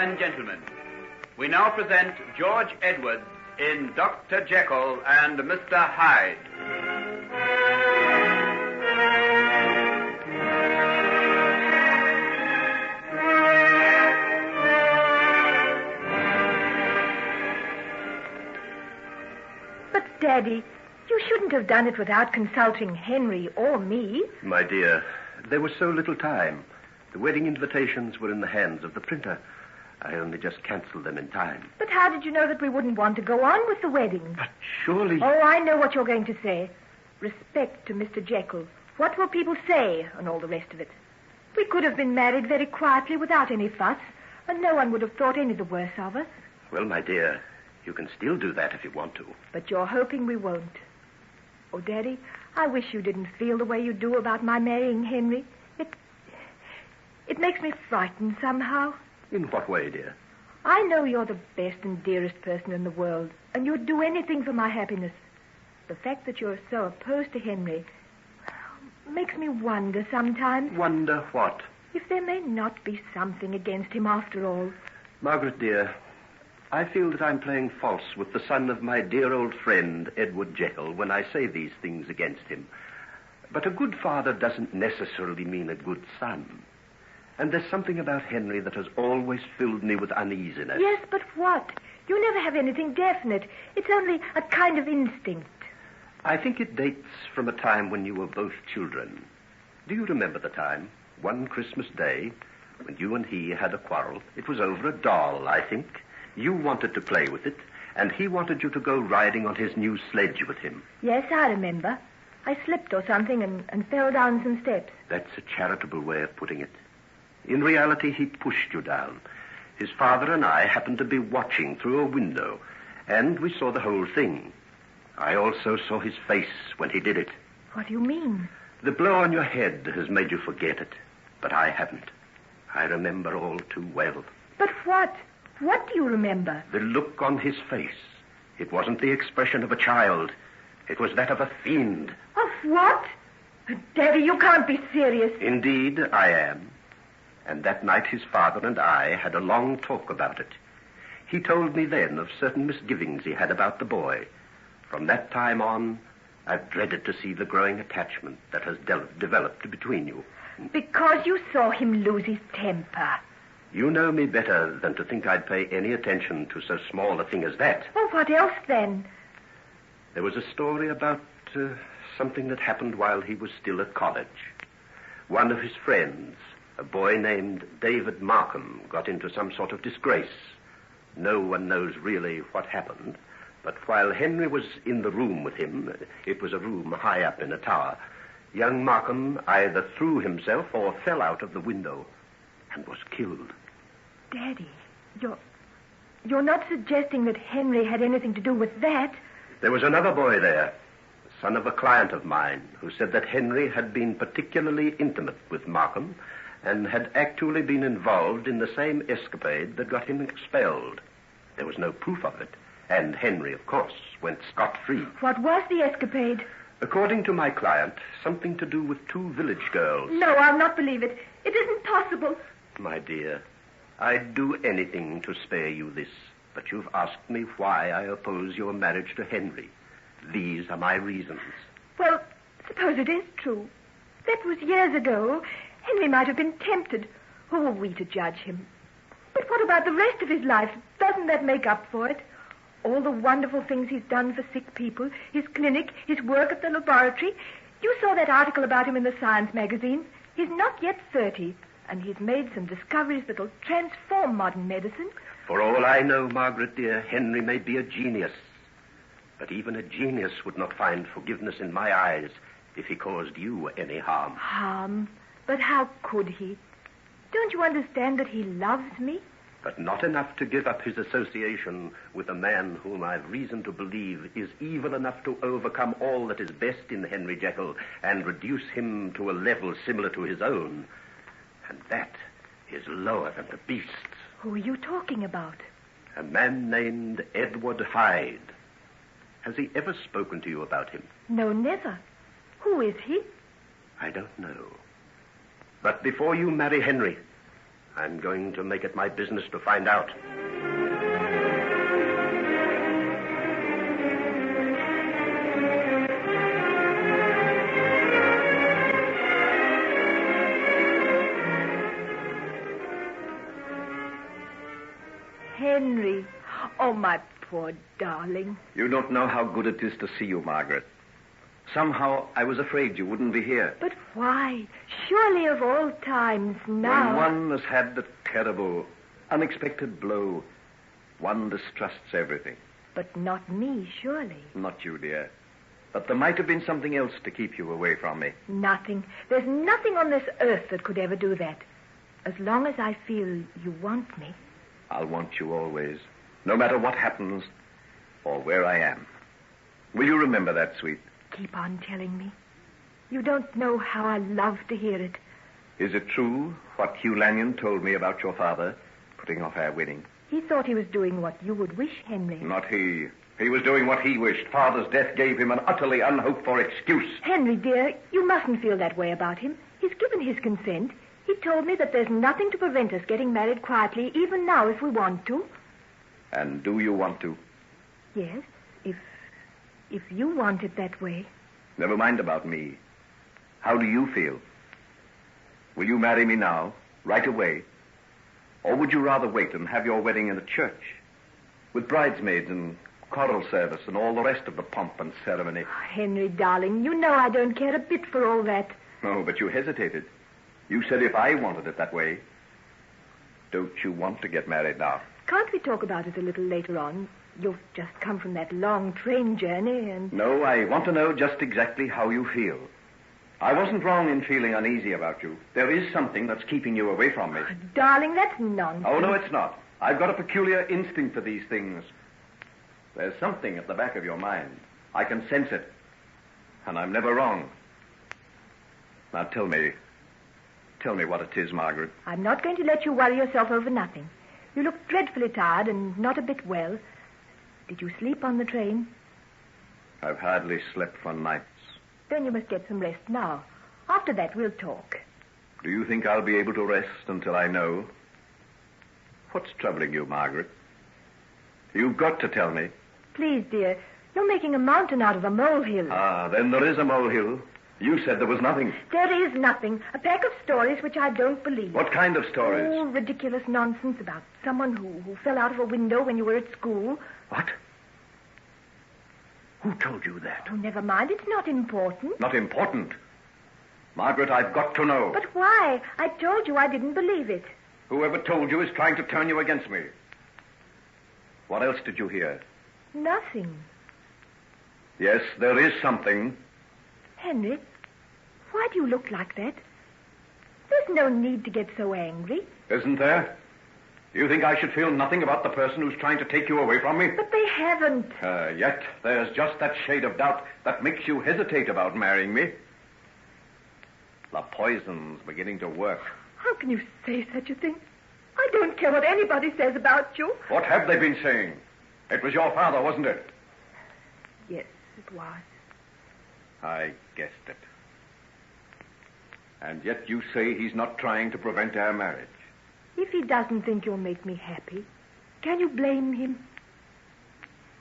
and gentlemen, we now present George Edwards in Dr. Jekyll and Mr. Hyde. But, Daddy, you shouldn't have done it without consulting Henry or me. My dear, there was so little time. The wedding invitations were in the hands of the printer. I only just cancelled them in time. But how did you know that we wouldn't want to go on with the wedding? But surely... Oh, I know what you're going to say. Respect to Mr. Jekyll. What will people say, and all the rest of it. We could have been married very quietly without any fuss, and no one would have thought any the worse of us. Well, my dear, you can still do that if you want to. But you're hoping we won't. Oh, Daddy, I wish you didn't feel the way you do about my marrying Henry. It makes me frightened somehow. In what way, dear? I know you're the best and dearest person in the world, and you'd do anything for my happiness. The fact that you're so opposed to Henry makes me wonder sometimes. Wonder what? If there may not be something against him after all. Margaret, dear, I feel that I'm playing false with the son of my dear old friend, Edward Jekyll, when I say these things against him. But a good father doesn't necessarily mean a good son. And there's something about Henry that has always filled me with uneasiness. Yes, but what? You never have anything definite. It's only a kind of instinct. I think it dates from a time when you were both children. Do you remember the time? One Christmas day, when you and he had a quarrel. It was over a doll, I think. You wanted to play with it, and he wanted you to go riding on his new sledge with him. Yes, I remember. I slipped or something and fell down some steps. That's a charitable way of putting it. In reality, he pushed you down. His father and I happened to be watching through a window, and we saw the whole thing. I also saw his face when he did it. What do you mean? The blow on your head has made you forget it, but I haven't. I remember all too well. But what? What do you remember? The look on his face. It wasn't the expression of a child. It was that of a fiend. Of what? Daddy, you can't be serious. Indeed, I am. And that night his father and I had a long talk about it. He told me then of certain misgivings he had about the boy. From that time on, I've dreaded to see the growing attachment that has developed between you. Because you saw him lose his temper. You know me better than to think I'd pay any attention to so small a thing as that. Well, what else then? There was a story about something that happened while he was still at college. One of his friends, a boy named David Markham, got into some sort of disgrace. No one knows really what happened, but while Henry was in the room with him, it was a room high up in a tower, young Markham either threw himself or fell out of the window and was killed. Daddy, you're not suggesting that Henry had anything to do with that? There was another boy there, son of a client of mine, who said that Henry had been particularly intimate with Markham and had actually been involved in the same escapade that got him expelled. There was no proof of it, and Henry, of course, went scot-free. What was the escapade? According to my client, something to do with two village girls. No, I'll not believe it. It isn't possible. My dear, I'd do anything to spare you this, but you've asked me why I oppose your marriage to Henry. These are my reasons. Well, suppose it is true. That was years ago. Henry might have been tempted. Who are we to judge him? But what about the rest of his life? Doesn't that make up for it? All the wonderful things he's done for sick people, his clinic, his work at the laboratory. You saw that article about him in the Science magazine. He's not yet 30, and he's made some discoveries that'll transform modern medicine. For all I know, Margaret, dear, Henry may be a genius. But even a genius would not find forgiveness in my eyes if he caused you any harm. Harm? But how could he? Don't you understand that he loves me? But not enough to give up his association with a man whom I've reason to believe is evil enough to overcome all that is best in Henry Jekyll and reduce him to a level similar to his own. And that is lower than the beasts. Who are you talking about? A man named Edward Hyde. Has he ever spoken to you about him? No, never. Who is he? I don't know. But before you marry Henry, I'm going to make it my business to find out. Henry. Oh, my poor darling. You don't know how good it is to see you, Margaret. Somehow I was afraid you wouldn't be here. But why? Surely of all times now... When one has had the terrible, unexpected blow, one distrusts everything. But not me, surely. Not you, dear. But there might have been something else to keep you away from me. Nothing. There's nothing on this earth that could ever do that. As long as I feel you want me. I'll want you always, no matter what happens or where I am. Will you remember that, sweet? Keep on telling me. You don't know how I love to hear it. Is it true what Hugh Lanyon told me about your father putting off our wedding? He thought he was doing what you would wish, Henry. Not he. He was doing what he wished. Father's death gave him an utterly unhoped-for excuse. Henry, dear, you mustn't feel that way about him. He's given his consent. He told me that there's nothing to prevent us getting married quietly, even now, if we want to. And do you want to? Yes, if you want it that way. Never mind about me. How do you feel? Will you marry me now, right away? Or would you rather wait and have your wedding in a church, with bridesmaids and choral service and all the rest of the pomp and ceremony? Oh, Henry, darling, you know I don't care a bit for all that. No, but you hesitated. You said if I wanted it that way. Don't you want to get married now? Can't we talk about it a little later on? You've just come from that long train journey and... No, I want to know just exactly how you feel. I wasn't wrong in feeling uneasy about you. There is something that's keeping you away from me. Oh, darling, that's nonsense. Oh, no, it's not. I've got a peculiar instinct for these things. There's something at the back of your mind. I can sense it. And I'm never wrong. Now tell me what it is, Margaret. I'm not going to let you worry yourself over nothing. You look dreadfully tired and not a bit well. Did you sleep on the train? I've hardly slept for nights. Then you must get some rest now. After that, we'll talk. Do you think I'll be able to rest until I know? What's troubling you, Margaret? You've got to tell me. Please, dear. You're making a mountain out of a molehill. Ah, then there is a molehill. You said there was nothing. There is nothing. A pack of stories which I don't believe. What kind of stories? Oh, ridiculous nonsense about someone who fell out of a window when you were at school. What? Who told you that? Oh, never mind. It's not important. Not important? Margaret, I've got to know. But why? I told you I didn't believe it. Whoever told you is trying to turn you against me. What else did you hear? Nothing. Yes, there is something. Henry, why do you look like that? There's no need to get so angry. Isn't there? You think I should feel nothing about the person who's trying to take you away from me? But they haven't. Yet there's just that shade of doubt that makes you hesitate about marrying me. The poison's beginning to work. How can you say such a thing? I don't care what anybody says about you. What have they been saying? It was your father, wasn't it? Yes, it was. I guessed it. And yet you say he's not trying to prevent our marriage. If he doesn't think you'll make me happy, can you blame him?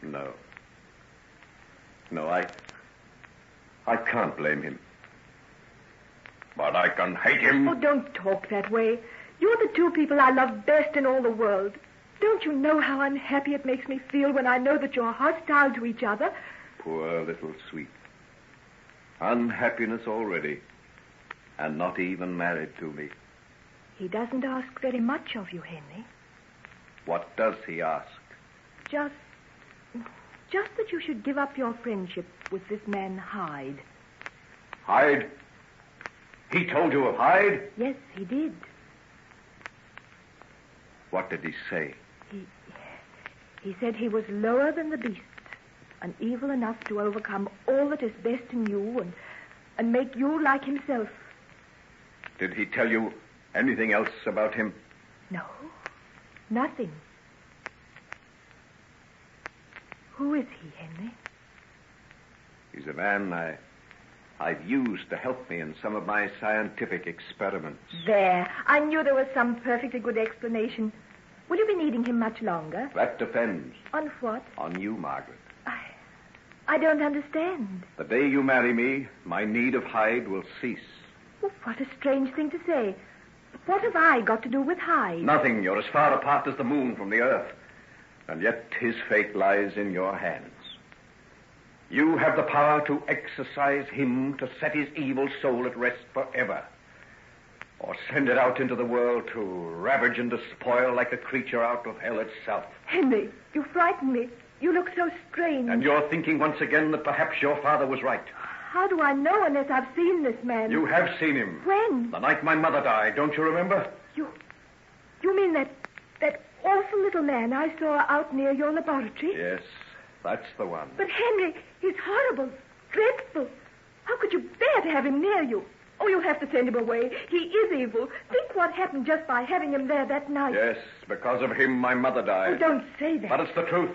No. No, I can't blame him. But I can hate him. Oh, don't talk that way. You're the two people I love best in all the world. Don't you know how unhappy it makes me feel when I know that you're hostile to each other? Poor little sweet. Unhappiness already. And not even married to me. He doesn't ask very much of you, Henry. What does he ask? Just that you should give up your friendship with this man, Hyde. Hyde? He told you of Hyde? Yes, he did. What did he say? He said he was lower than the beasts, and evil enough to overcome all that is best in you and make you like himself. Did he tell you anything else about him? No, nothing. Who is he, Henry? He's a man I've used to help me in some of my scientific experiments. There. I knew there was some perfectly good explanation. Will you be needing him much longer? That depends. On what? On you, Margaret. I don't understand. The day you marry me, my need of Hyde will cease. Oh, what a strange thing to say. What have I got to do with Hyde? Nothing. You're as far apart as the moon from the earth. And yet his fate lies in your hands. You have the power to exorcise him, to set his evil soul at rest forever. Or send it out into the world to ravage and despoil like a creature out of hell itself. Henry, you frighten me. You look so strange. And you're thinking once again that perhaps your father was right. How do I know unless I've seen this man? You have seen him. When? The night my mother died. Don't you remember? You mean that awful little man I saw out near your laboratory? Yes, that's the one. But Henry, he's horrible, dreadful. How could you bear to have him near you? Oh, you'll have to send him away. He is evil. Think what happened just by having him there that night. Yes, because of him my mother died. Oh, don't say that. But it's the truth.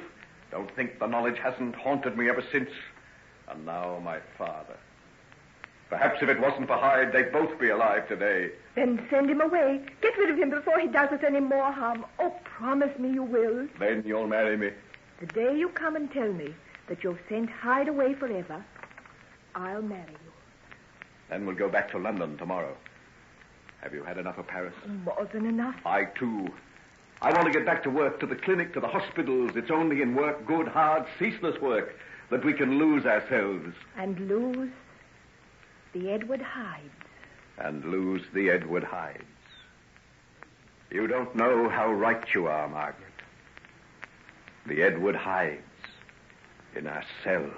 Don't think the knowledge hasn't haunted me ever since. And now my father. Perhaps if it wasn't for Hyde, they'd both be alive today. Then send him away. Get rid of him before he does us any more harm. Oh, promise me you will. Then you'll marry me. The day you come and tell me that you've sent Hyde away forever, I'll marry you. Then we'll go back to London tomorrow. Have you had enough of Paris? More than enough. I, too. I want to get back to work, to the clinic, to the hospitals. It's only in work, good, hard, ceaseless work, that we can lose ourselves. And lose the Edward Hydes. And lose the Edward Hydes. You don't know how right you are, Margaret. The Edward Hydes in ourselves.